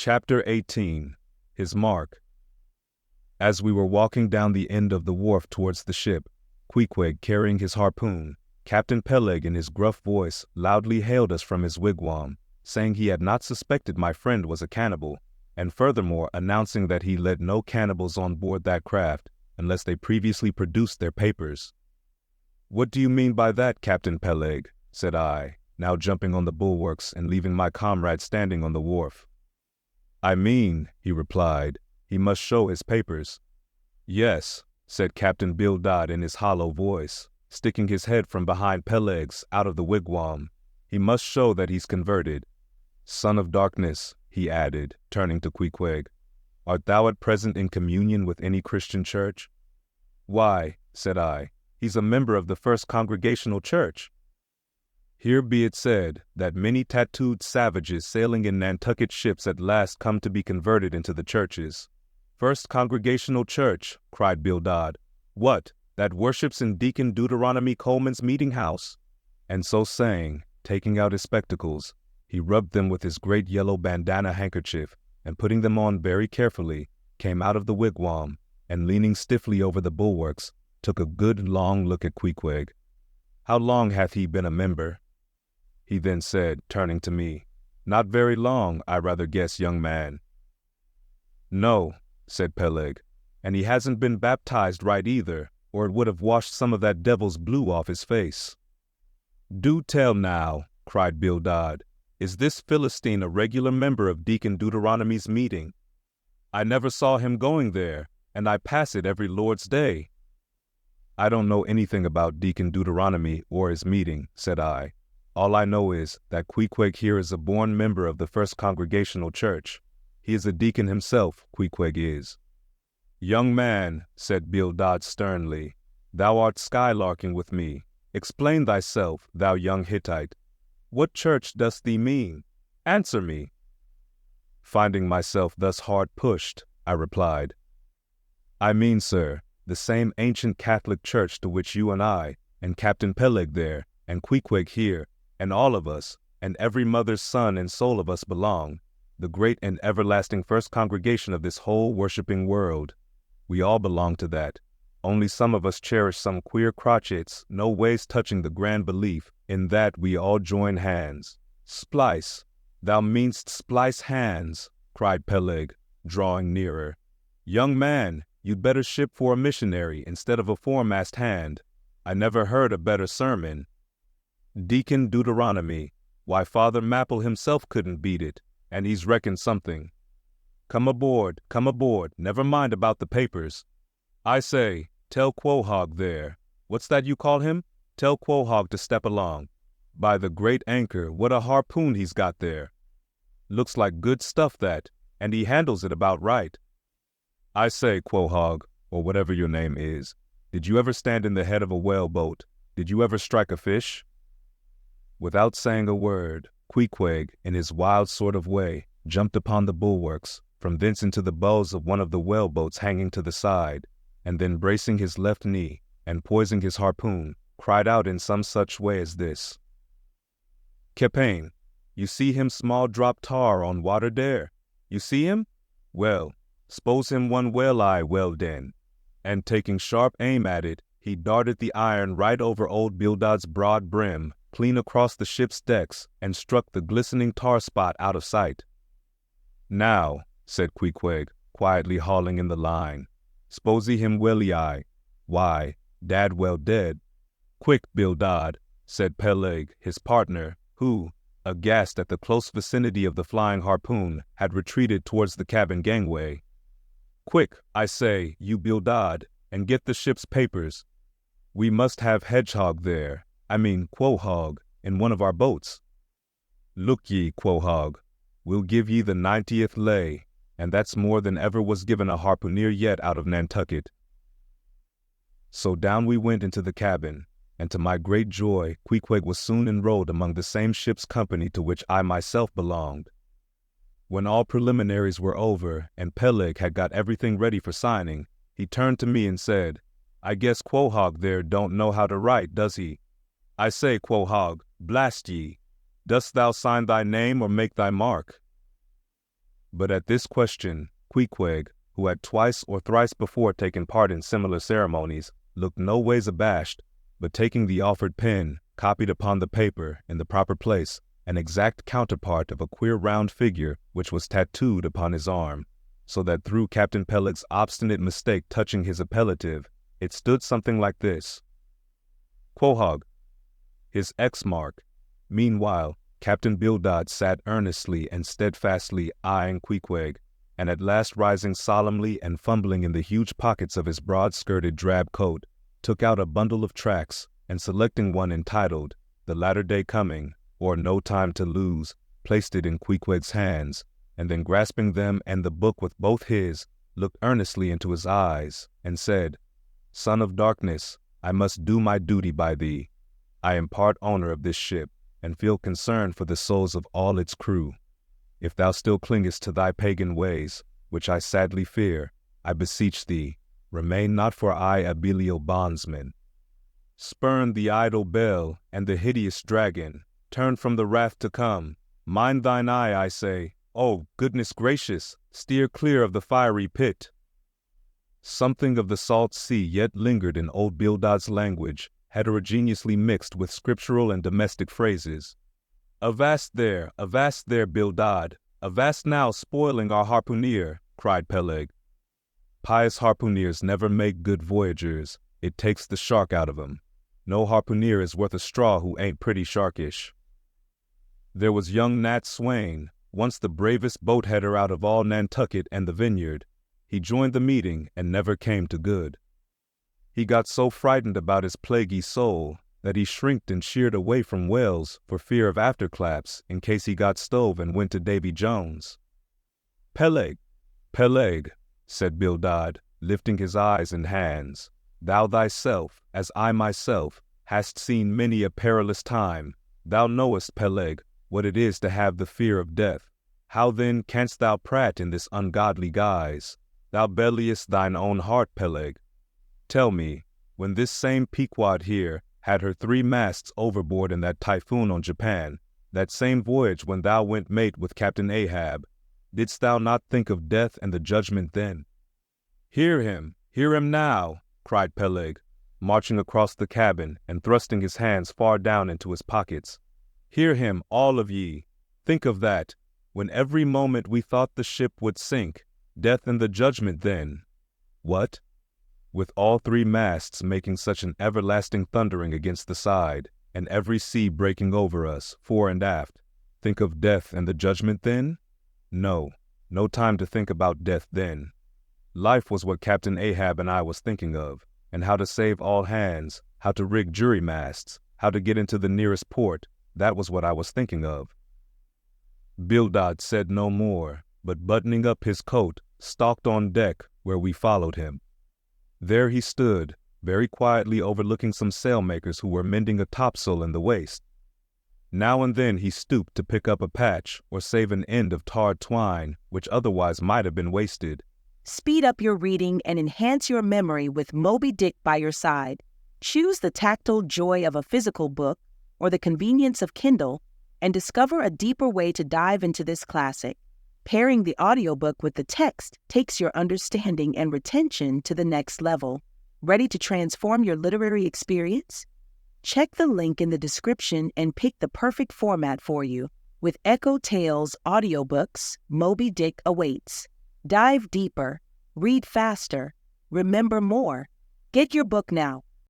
Chapter 18. His Mark. As we were walking down the end of the wharf towards the ship, Queequeg carrying his harpoon, Captain Peleg in his gruff voice loudly hailed us from his wigwam, saying he had not suspected my friend was a cannibal, and furthermore announcing that he let no cannibals on board that craft unless they previously produced their papers. "What do you mean by that, Captain Peleg?" said I, now jumping on the bulwarks and leaving my comrade standing on the wharf. "I mean," he replied, "he must show his papers." "Yes," said Captain Pequod in his hollow voice, sticking his head from behind Peleg's out of the wigwam. "He must show that he's converted. Son of darkness," he added, turning to Queequeg, "art thou at present in communion with any Christian church?" "Why," said I, "he's a member of the First Congregational Church." Here be it said that many tattooed savages sailing in Nantucket ships at last come to be converted into the churches. "First Congregational Church," cried Pequod. "What, that worships in Deacon Deuteronomy Coleman's meeting house?" And so saying, taking out his spectacles, he rubbed them with his great yellow bandana handkerchief, and putting them on very carefully, came out of the wigwam, and leaning stiffly over the bulwarks, took a good long look at Queequeg. "How long hath he been a member?" He then said, turning to me, "Not very long, I rather guess, young man." "No," said Peleg, "and he hasn't been baptized right either, or it would have washed some of that devil's blue off his face." "Do tell now," cried Pequod, "is this Philistine a regular member of Deacon Deuteronomy's meeting? I never saw him going there, and I pass it every Lord's Day." "I don't know anything about Deacon Deuteronomy or his meeting," said I. "All I know is that Queequeg here is a born member of the First Congregational Church. He is a deacon himself, Queequeg is." "Young man," said Pequod sternly, "thou art skylarking with me. Explain thyself, thou young Hittite. What church dost thee mean? Answer me." Finding myself thus hard pushed, I replied, "I mean, sir, the same ancient Catholic church to which you and I, and Captain Peleg there, and Queequeg here, and all of us, and every mother's son and soul of us belong, the great and everlasting first congregation of this whole worshipping world. We all belong to that. Only some of us cherish some queer crotchets, no ways touching the grand belief in that we all join hands." "Splice, thou meanst splice hands," cried Peleg, drawing nearer. "Young man, you'd better ship for a missionary instead of a foremast hand. I never heard a better sermon. Deacon Deuteronomy, why Father Mapple himself couldn't beat it, and he's reckoned something. Come aboard, never mind about the papers. I say, tell Quahog there, what's that you call him? Tell Quahog to step along. By the great anchor, what a harpoon he's got there. Looks like good stuff that, and he handles it about right. I say, Quahog, or whatever your name is, did you ever stand in the head of a whaleboat? Did you ever strike a fish?" Without saying a word, Queequeg, in his wild sort of way, jumped upon the bulwarks, from thence into the bows of one of the whaleboats hanging to the side, and then bracing his left knee, and poising his harpoon, cried out in some such way as this: "Captain, you see him small drop tar on water dare? You see him? Well, s'pose him one whale eye well den." And taking sharp aim at it, he darted the iron right over old Pequod's broad brim, clean across the ship's decks, and struck the glistening tar spot out of sight. "Now," said Queequeg, quietly hauling in the line, "s'pose him welly eye? Why, dad well dead." "Quick, Pequod," said Peleg, his partner, who, aghast at the close vicinity of the flying harpoon, had retreated towards the cabin gangway. "Quick, I say, you Pequod, and get the ship's papers. We must have Quahog, in one of our boats. Look ye, Quahog, we'll give ye the 90th lay, and that's more than ever was given a harpooneer yet out of Nantucket." So down we went into the cabin, and to my great joy, Queequeg was soon enrolled among the same ship's company to which I myself belonged. When all preliminaries were over, and Peleg had got everything ready for signing, he turned to me and said, "I guess Quahog there don't know how to write, does he? I say, Quahog, blast ye, dost thou sign thy name or make thy mark?" But at this question, Queequeg, who had twice or thrice before taken part in similar ceremonies, looked no ways abashed, but taking the offered pen, copied upon the paper, in the proper place, an exact counterpart of a queer round figure which was tattooed upon his arm, so that through Captain Peleg's obstinate mistake touching his appellative, it stood something like this: Quohog, his X mark. Meanwhile, Captain Bildad sat earnestly and steadfastly eyeing Queequeg, and at last rising solemnly and fumbling in the huge pockets of his broad-skirted drab coat, took out a bundle of tracts, and selecting one entitled The Latter Day Coming, or No Time to Lose, placed it in Queequeg's hands, and then grasping them and the book with both his, looked earnestly into his eyes, and said, Son of darkness, I must do my duty by thee. I am part owner of this ship, and feel concern for the souls of all its crew. If thou still clingest to thy pagan ways, which I sadly fear, I beseech thee, remain not for aye a Belial bondsman. Spurn the idle bell and the hideous dragon, turn from the wrath to come. Mind thine eye, I say, oh, goodness gracious, steer clear of the fiery pit. Something of the salt sea yet lingered in old Bildad's language, heterogeneously mixed with scriptural and domestic phrases. Avast there, Bildad! Avast now, spoiling our harpooneer, cried Peleg. Pious harpooneers never make good voyagers. It takes the shark out of 'em. No harpooneer is worth a straw who ain't pretty sharkish. There was young Nat Swain, once the bravest boat-header out of all Nantucket and the Vineyard. He joined the meeting and never came to good. He got so frightened about his plaguey soul that he shrinked and sheered away from whales for fear of afterclaps in case he got stove and went to Davy Jones. Peleg, said Bildad, lifting his eyes and hands, thou thyself, as I myself, hast seen many a perilous time. Thou knowest, Peleg, what it is to have the fear of death. How then canst thou prate in this ungodly guise? Thou belliest thine own heart, Peleg. Tell me, when this same Pequod here had her 3 masts overboard in that typhoon on Japan, that same voyage when thou went mate with Captain Ahab, didst thou not think of death and the judgment then? Hear him now, cried Peleg, marching across the cabin and thrusting his hands far down into his pockets. Hear him, all of ye. Think of that, when every moment we thought the ship would sink, death and the judgment then. What? With all 3 masts making such an everlasting thundering against the side, and every sea breaking over us, fore and aft, think of death and the judgment then? No time to think about death then. Life was what Captain Ahab and I was thinking of, and how to save all hands, how to rig jury masts, how to get into the nearest port. That was what I was thinking of. Bildad said no more, but buttoning up his coat, stalked on deck, where we followed him. There he stood, very quietly overlooking some sailmakers who were mending a topsail in the waist. Now and then he stooped to pick up a patch or save an end of tarred twine, which otherwise might have been wasted. Speed up your reading and enhance your memory with Moby Dick by your side. Choose the tactile joy of a physical book or the convenience of Kindle, and discover a deeper way to dive into this classic. Pairing the audiobook with the text takes your understanding and retention to the next level. Ready to transform your literary experience? Check the link in the description and pick the perfect format for you. With EchoTales Audiobooks, Moby Dick awaits. Dive deeper, read faster, remember more. Get your book now.